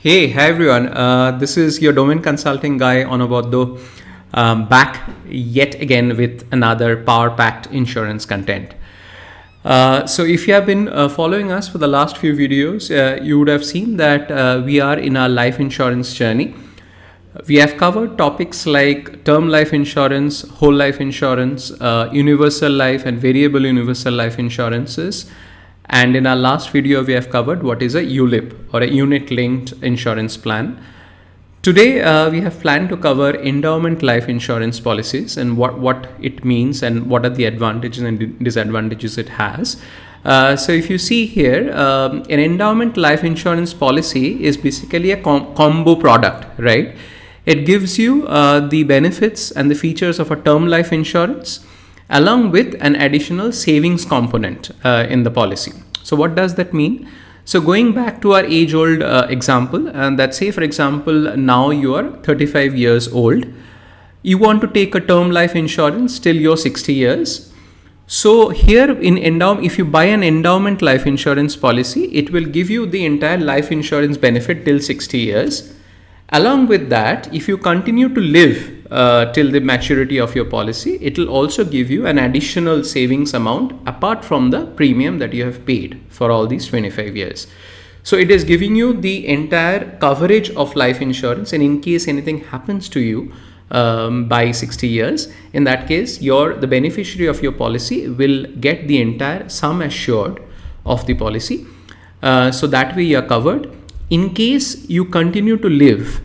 Hi everyone. This is your domain consulting guy on about the back yet again with another power-packed insurance content. So if you have been following us for the last few videos, you would have seen that we are in our life insurance journey. We have covered topics like term life insurance, whole life insurance, universal life and variable universal life insurances. And in our last video, we have covered what is a ULIP or a unit linked insurance plan. Today, we have planned to cover endowment life insurance policies and what it means and what are the advantages and disadvantages it has. So if you see here, an endowment life insurance policy is basically a combo product, right? It gives you the benefits and the features of a term life insurance along with an additional savings component in the policy. So what does that mean? So going back to our age-old example, and that say for example, now you are 35 years old, you want to take a term life insurance till you're 60 years. So here in endowment, if you buy an endowment life insurance policy, it will give you the entire life insurance benefit till 60 years. Along with that, if you continue to live till the maturity of your policy, it will also give you an additional savings amount apart from the premium that you have paid for all these 25 years. So it is giving you the entire coverage of life insurance, and in case anything happens to you by 60 years, in that case, the beneficiary of your policy will get the entire sum assured of the policy. So that way you are covered. In case you continue to live,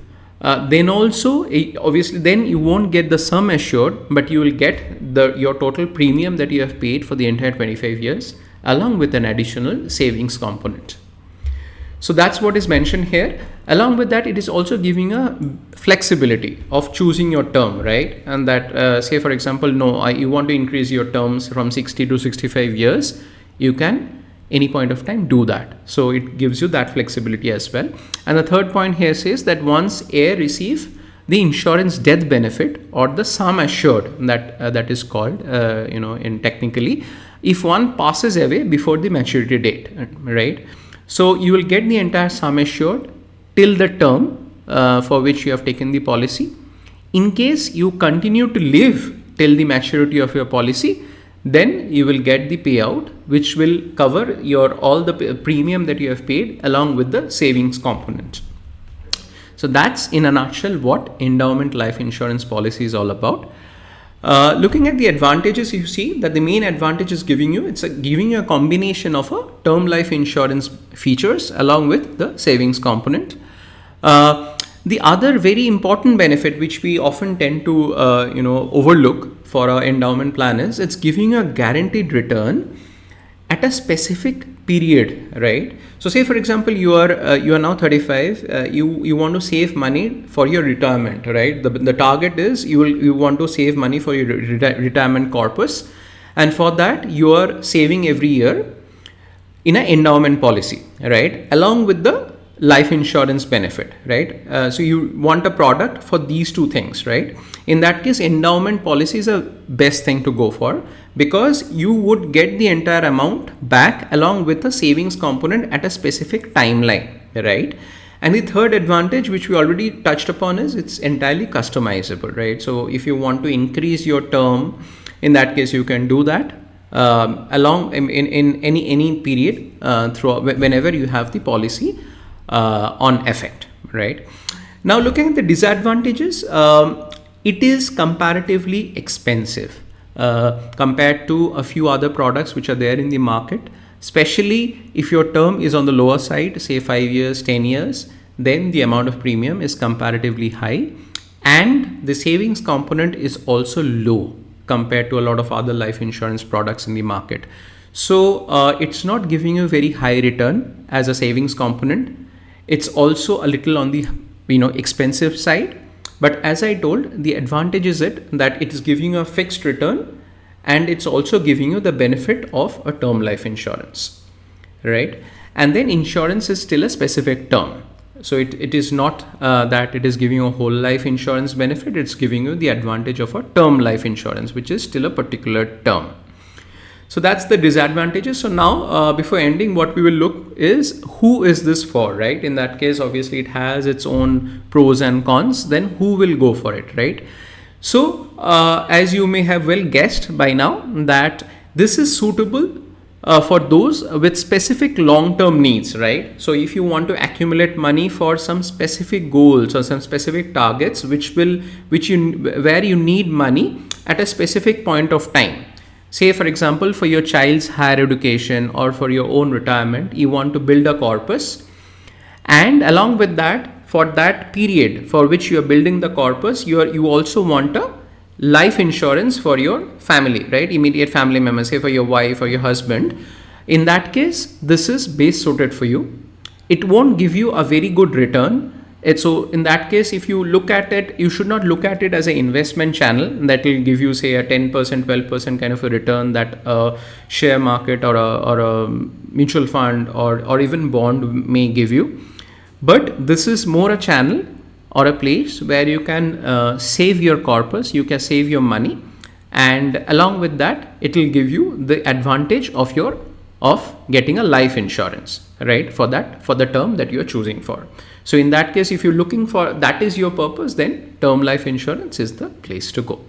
then also obviously then you won't get the sum assured, but you will get your total premium that you have paid for the entire 25 years along with an additional savings component. So that's what is mentioned here. Along with that, it is also giving a flexibility of choosing your term, right? And that say for example, you want to increase your terms from 60 to 65 years, you can any point of time do that. So it gives you that flexibility as well. And the third point here says that once heir receive the insurance death benefit or the sum assured that is called in technically, if one passes away before the maturity date, right? So you will get the entire sum assured till the term for which you have taken the policy. In case you continue to live till the maturity of your policy, then you will get the payout, which will cover all the premium that you have paid along with the savings component. So that's in a nutshell what endowment life insurance policy is all about. Looking at the advantages, you see that the main advantage is giving you a combination of a term life insurance features along with the savings component. The other very important benefit which we often tend to overlook for our endowment plan is it's giving a guaranteed return at a specific period, right? So say for example you are now 35, you want to save money for your retirement, right? The target is you want to save money for your retirement corpus, and for that you are saving every year in an endowment policy, right? Along with the life insurance benefit, right? So you want a product for these two things, right? In that case, endowment policy is a best thing to go for because you would get the entire amount back along with the savings component at a specific timeline, right? And the third advantage, which we already touched upon, is it's entirely customizable, right? So if you want to increase your term, in that case, you can do that along in any period whenever you have the policy on effect, right? Now looking at the disadvantages, it is comparatively expensive compared to a few other products which are there in the market, especially if your term is on the lower side, say 5 years, 10 years, then the amount of premium is comparatively high and the savings component is also low compared to a lot of other life insurance products in the market. So it's not giving you a very high return as a savings component. It's also a little on the expensive side, but as I told, the advantage is that it is giving you a fixed return and it's also giving you the benefit of a term life insurance, right? And then insurance is still a specific term. So it is not that it is giving you a whole life insurance benefit, it's giving you the advantage of a term life insurance, which is still a particular term. So that's the disadvantages. So now before ending, what we will look is who is this for, right? In that case, obviously it has its own pros and cons. Then who will go for it, right? So as you may have well guessed by now, that this is suitable for those with specific long-term needs, right? So if you want to accumulate money for some specific goals or some specific targets, where you need money at a specific point of time. Say, for example, for your child's higher education or for your own retirement, you want to build a corpus, and along with that, for that period for which you are building the corpus, you also want a life insurance for your family, right? Immediate family members, say for your wife or your husband. In that case, this is best suited for you. It won't give you a very good return. So in that case, if you look at it, you should not look at it as an investment channel that will give you, say, a 10%, 12% kind of a return that a share market or a mutual fund or even bond may give you. But this is more a channel or a place where you can save your corpus, you can save your money, and along with that, it will give you the advantage of getting a life insurance, right? For the term that you are choosing for. So in that case, if you're looking for that is your purpose, then term life insurance is the place to go.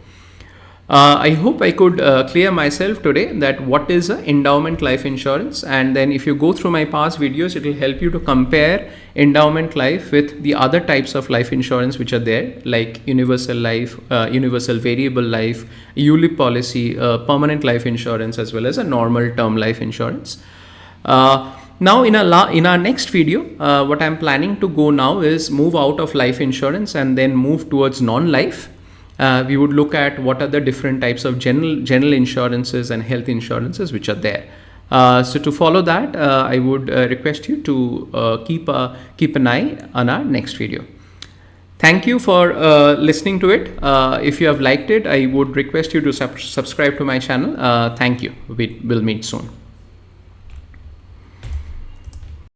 I hope I could clear myself today that what is an endowment life insurance, and then if you go through my past videos, it will help you to compare endowment life with the other types of life insurance which are there, like universal life, universal variable life, ULIP policy, permanent life insurance, as well as a normal term life insurance. Now in our next video, what I'm planning to go now is move out of life insurance and then move towards non-life. We would look at what are the different types of general insurances and health insurances which are there. So to follow that, I would request you to keep an eye on our next video. Thank you for listening to it. If you have liked it, I would request you to subscribe to my channel. Thank you. We will meet soon.